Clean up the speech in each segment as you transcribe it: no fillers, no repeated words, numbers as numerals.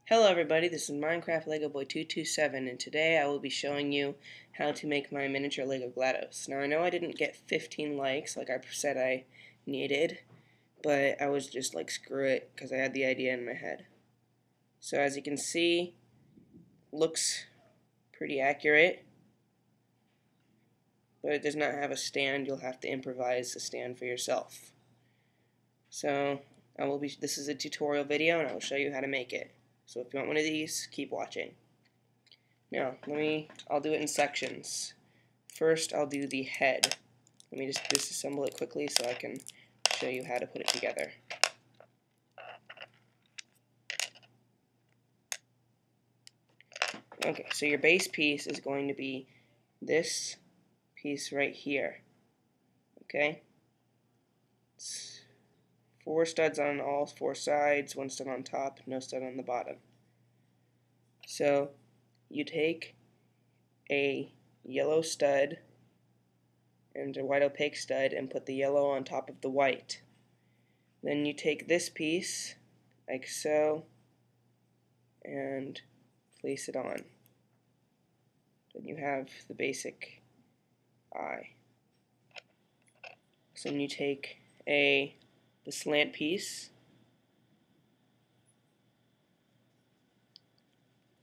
Hello everybody, this is Minecraft Lego Boy 227 and today I will be showing you how to make my miniature Lego GLaDOS. Now I know I didn't get 15 likes like I said I needed, but I was just like screw it because I had the idea in my head. So as you can see, looks pretty accurate, but it does not have a stand. You'll have to improvise a stand for yourself. So this is a tutorial video and I will show you how to make it. So if you want one of these, keep watching. Now, I'll do it in sections. First, I'll do the head. Let me just disassemble it quickly so I can show you how to put it together. Okay, so your base piece is going to be this piece right here. Okay? It's 4 studs on all 4 sides, 1 stud on top, no stud on the bottom. So, you take a yellow stud and a white opaque stud and put the yellow on top of the white. Then you take this piece, like so, and place it on. Then you have the basic eye. So then you take the slant piece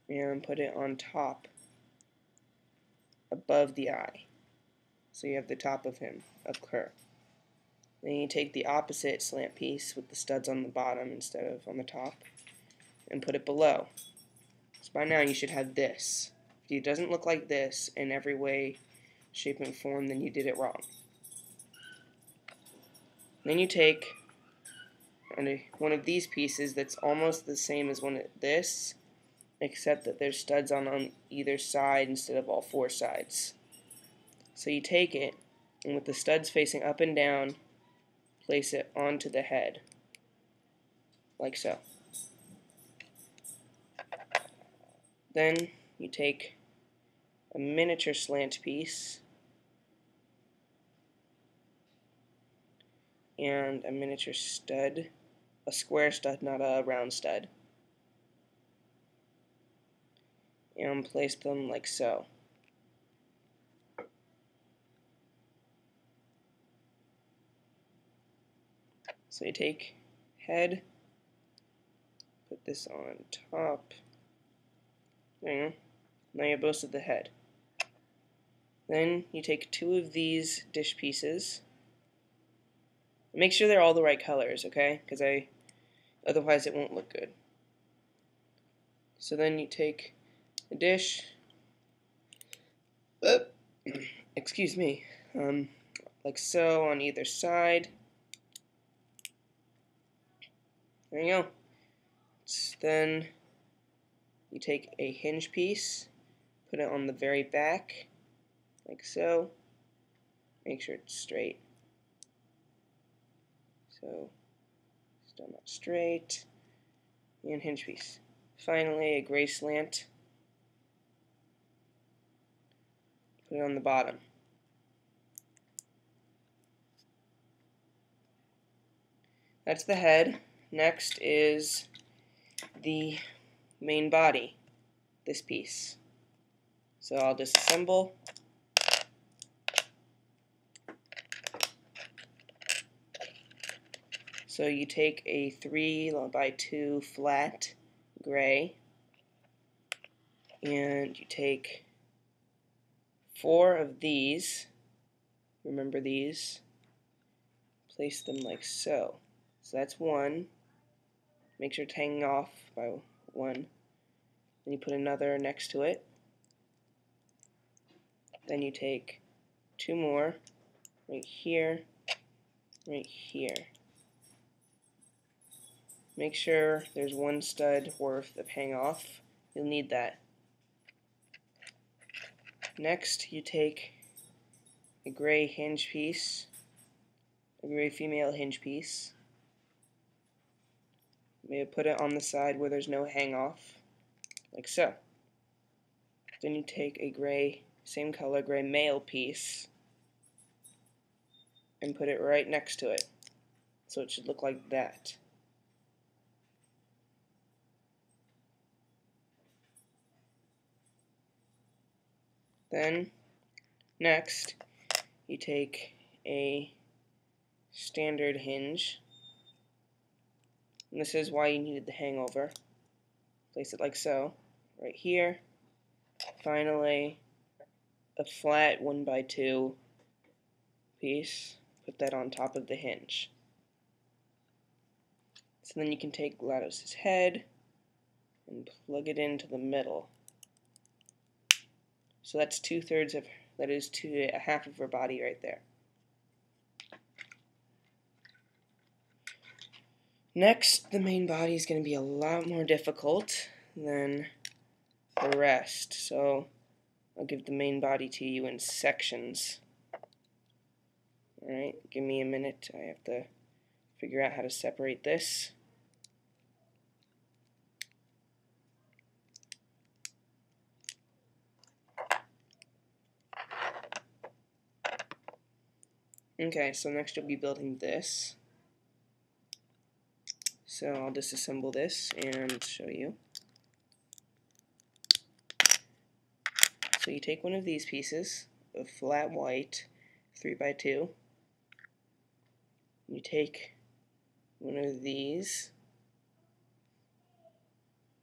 and put it on top above the eye. So you have the top of her. Then you take the opposite slant piece with the studs on the bottom instead of on the top and put it below. So by now you should have this. If it doesn't look like this in every way, shape, and form, then you did it wrong. Then you take one of these pieces that's almost the same as this, except that there's studs on either side instead of all 4 sides. So you take it, and with the studs facing up and down, place it onto the head, like so. Then you take a miniature slant piece and a miniature stud, a square stud, not a round stud, and place them like so. So you take head, put this on top. There you go. Now you have most of the head. Then you take 2 of these dish pieces. Make sure they're all the right colors, okay? Because otherwise it won't look good. So then you take a dish. Excuse me. Like so on either side. There you go. Then you take a hinge piece, put it on the very back, like so. Make sure it's straight. So, still not straight. And hinge piece. Finally, a gray slant. Put it on the bottom. That's the head. Next is the main body, this piece. So I'll disassemble. So you take a 3x2 flat gray and you take 4 of these, remember these, place them like so. So that's 1. Make sure it's hanging off by 1. Then you put another next to it. Then you take 2 more, right here, right here. Make sure there's 1 stud worth of hang off. You'll need that. Next, you take a gray hinge piece, a gray female hinge piece. Maybe put it on the side where there's no hang off, like so. Then you take a gray, same color, gray male piece and put it right next to it. So it should look like that. Then, next, you take a standard hinge, and this is why you needed the hangover. Place it like so, right here. Finally, a flat 1x2 piece, put that on top of the hinge. So then you can take GLaDOS's head and plug it into the middle. So that's 2/3 of, that is a half of her body right there. Next, the main body is going to be a lot more difficult than the rest, so I'll give the main body to you in sections. Alright, give me a minute, I have to figure out how to separate this. Okay, so next you'll be building this. So I'll disassemble this and show you. So you take one of these pieces of flat white 3x2. You take one of these.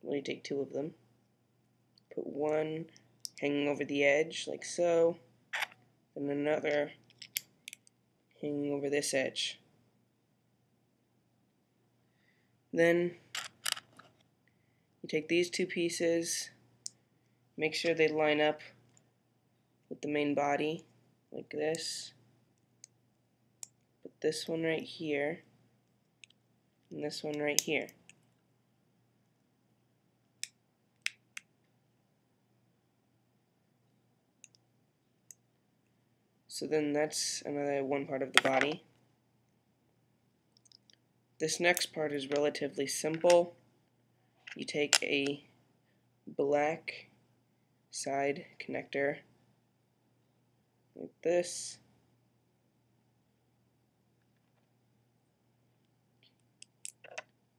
Well, you take two of them. Put one hanging over the edge like so, and another hanging over this edge. Then you take these two pieces, make sure they line up with the main body like this. Put this one right here and this one right here. So then that's another one part of the body. This next part is relatively simple. You take a black side connector like this.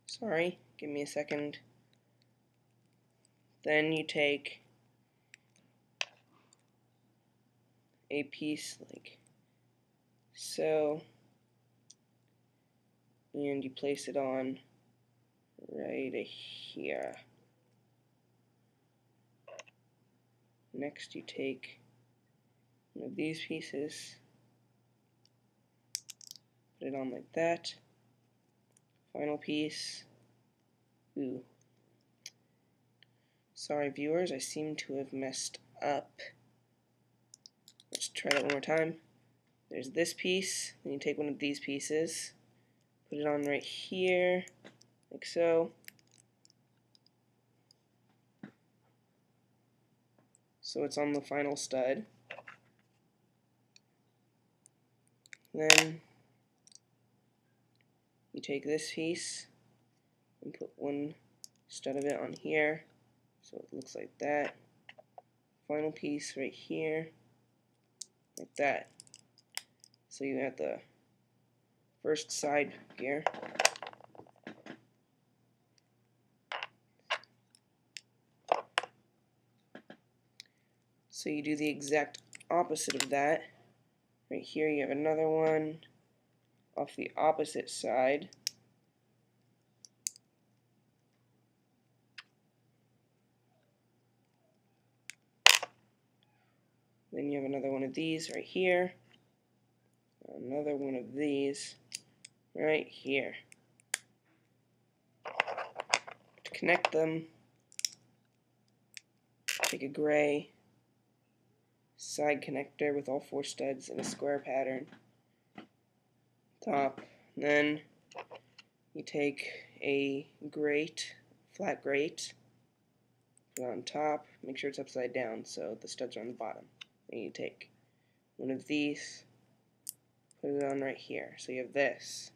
Sorry, give me a second. Then you take a piece like so, and you place it on right here. Next you take one of these pieces, put it on like that. Final piece. Ooh. Sorry viewers, I seem to have messed up. Let's try that one more time. There's this piece, then you take one of these pieces, put it on right here, like so. So it's on the final stud. Then you take this piece and put one stud of it on here, so it looks like that. Final piece right here, like that. So you have the first side gear. So you do the exact opposite of that. Right here you have another one off the opposite side. Then you have another one of these right here. Another one of these right here. To connect them, take a gray side connector with all 4 studs in a square pattern. Top. Then you take a grate, flat grate, put it on top, make sure it's upside down so the studs are on the bottom. Then you take one of these, put it on right here, so you have this.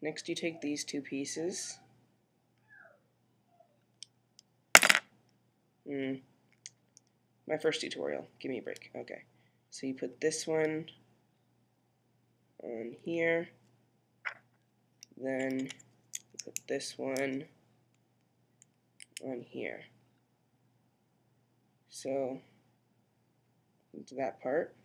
Next you take these two pieces. My first tutorial, give me a break. Okay, so you put this one on here, then you put this one on here. So into that part.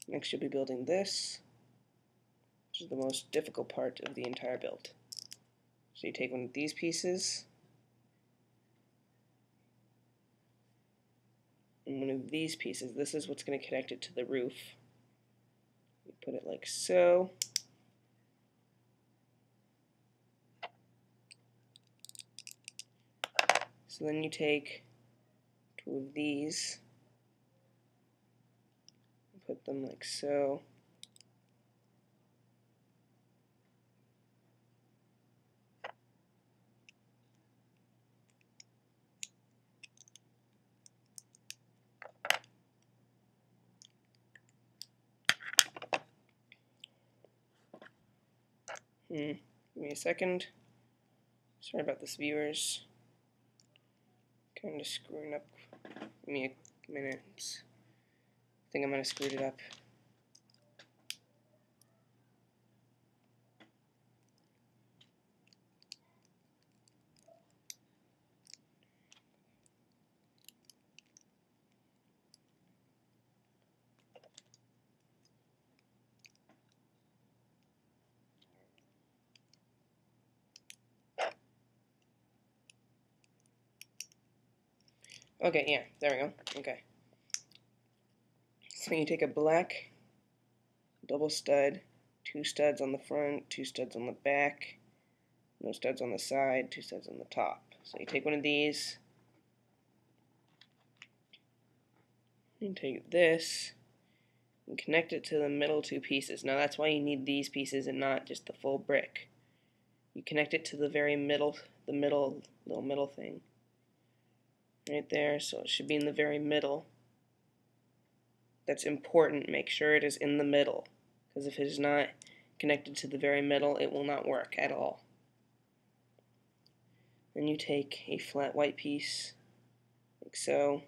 Next you'll be building this, which is the most difficult part of the entire build. So you take one of these pieces and one of these pieces. This is what's going to connect it to the roof. You put it like so. So then you take two of these and put them like so. Give me a second. Sorry about this, viewers. Kind of screwing up. Give me a minute. I think I might have screwed it up. Okay, yeah, there we go. Okay. So you take a black double stud, 2 studs on the front, 2 studs on the back, no studs on the side, 2 studs on the top. So you take one of these, and take this, and connect it to the middle 2 pieces. Now that's why you need these pieces and not just the full brick. You connect it to the very middle, little middle thing. Right there, so it should be in the very middle. That's important, make sure it is in the middle, because if it is not connected to the very middle, it will not work at all. Then you take a flat white piece, like so,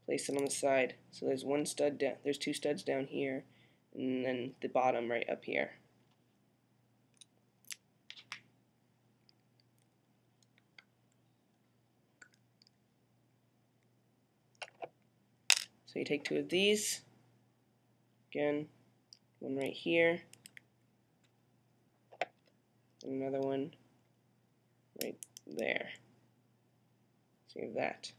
place it on the side. So there's one stud down, there's 2 studs down here, and then the bottom right up here. So you take 2 of these, again, one right here, and another one right there. So you have that.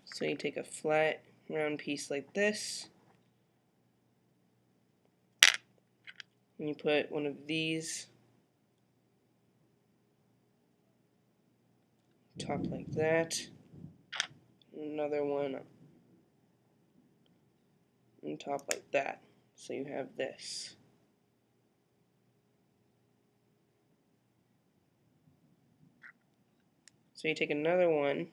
So you take a flat round piece like this, and you put one of these top like that, another one on top like that. So you have this. So you take another one,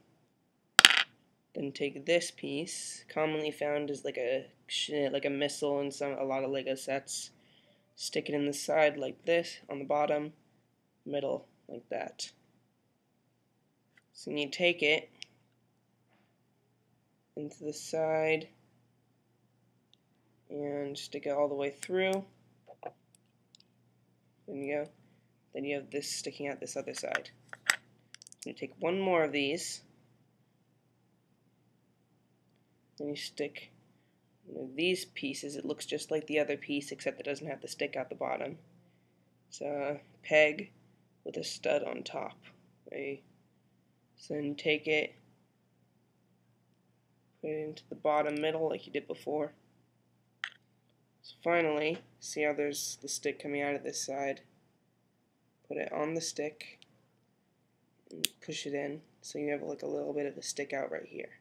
then take this piece, commonly found as like a missile in a lot of Lego sets. Stick it in the side like this, on the bottom, middle like that. So you take it into the side and stick it all the way through. There you go. Then you have this sticking out this other side. So you take one more of these, then you stick one of these pieces. It looks just like the other piece except it doesn't have the stick out the bottom. It's a peg with a stud on top. Okay. So then you take it, put it into the bottom middle like you did before. So finally, see how there's the stick coming out of this side. Put it on the stick and push it in so you have like a little bit of a stick out right here.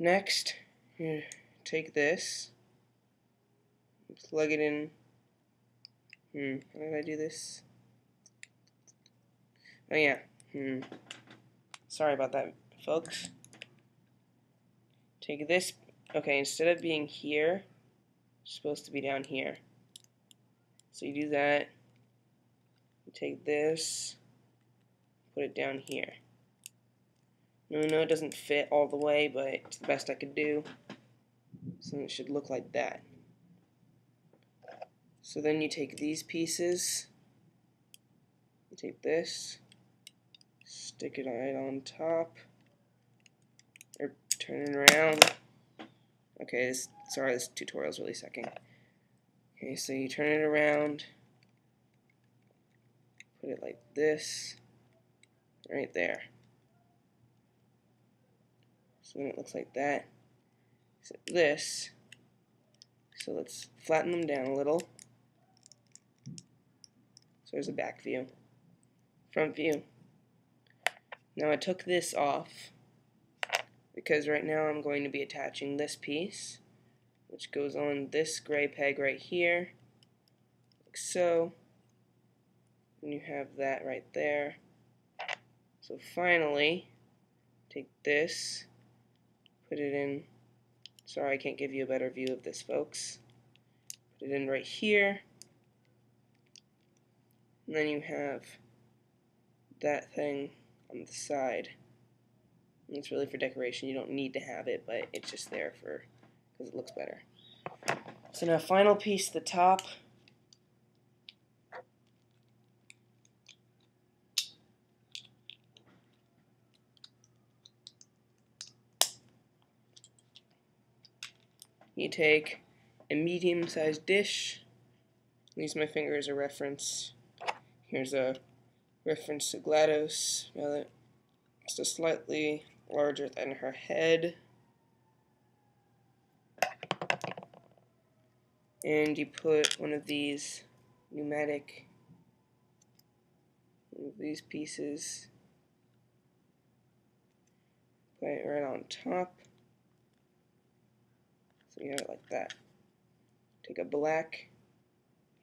Next, you take this plug it in. How did I do this? Oh yeah. Sorry about that, folks. Take this. Okay, instead of being here, it's supposed to be down here. So you do that. You take this, put it down here. No, it doesn't fit all the way, but it's the best I could do. So it should look like that. So then you take these pieces, you take this, stick it right on top, or turn it around. Okay, sorry, this tutorial's really sucking. Okay, so you turn it around, put it like this, right there. So then it looks like that. Except this. So let's flatten them down a little. So there's a back view. Front view. Now I took this off because right now I'm going to be attaching this piece, which goes on this gray peg right here, like so. And you have that right there. So finally, take this, put it in. Sorry, I can't give you a better view of this, folks. Put it in right here. And then you have that thing on the side. And it's really for decoration. You don't need to have it, but it's just there for because it looks better. So now final piece, the top. You take a medium-sized dish. Use my finger as a reference. Here's a reference to GLaDOS. Now that it's just slightly larger than her head. And you put one of these pneumatic, these pieces, put it right on top. So you have it like that. Take a black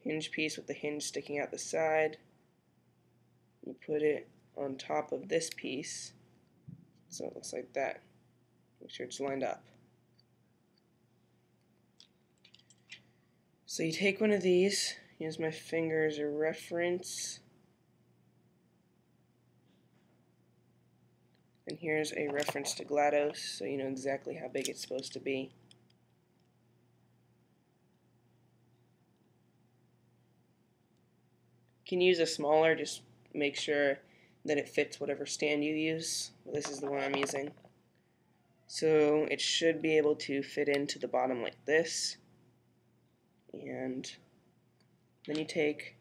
hinge piece with the hinge sticking out the side. You put it on top of this piece, so it looks like that. Make sure it's lined up. So you take one of these, use my finger as a reference, and here's a reference to GLaDOS, so you know exactly how big it's supposed to be. You can use a smaller, just make sure that it fits whatever stand you use. This is the one I'm using. So it should be able to fit into the bottom like this. And then you take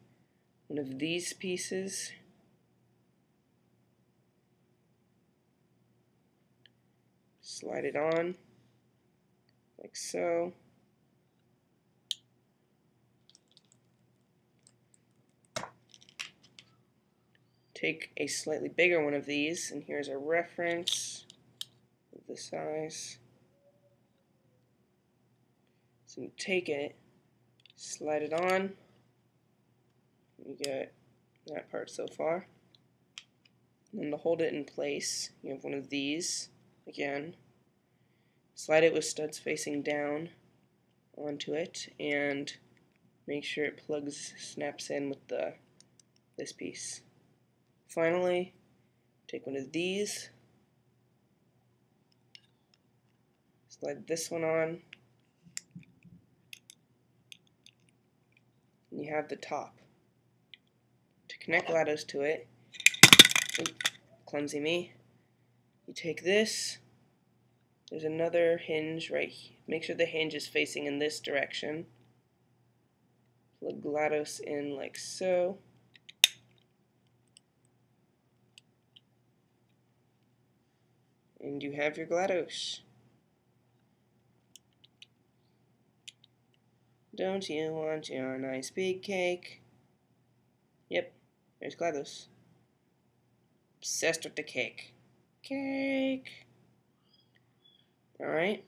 one of these pieces, slide it on like so. Take a slightly bigger one of these, and here's a reference of the size. So you take it, slide it on, you get that part so far. And then to hold it in place, you have one of these, again. Slide it with studs facing down onto it, and make sure it snaps in with this piece. Finally, take one of these, slide this one on, and you have the top. To connect GLaDOS to it, clumsy me, you take this, there's another hinge right here. Make sure the hinge is facing in this direction. Plug GLaDOS in like so. And you have your GLaDOS. Don't you want your nice big cake? Yep, there's GLaDOS. Obsessed with the cake. Cake! Alright.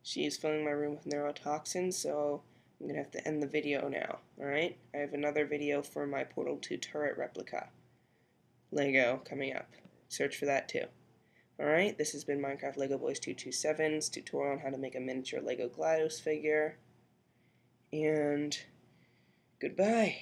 She's filling my room with neurotoxins, so I'm going to have to end the video now. Alright? I have another video for my Portal 2 turret replica Lego coming up. Search for that too. Alright, this has been Minecraft Lego Boys 227's tutorial on how to make a miniature Lego GLaDOS figure. And goodbye.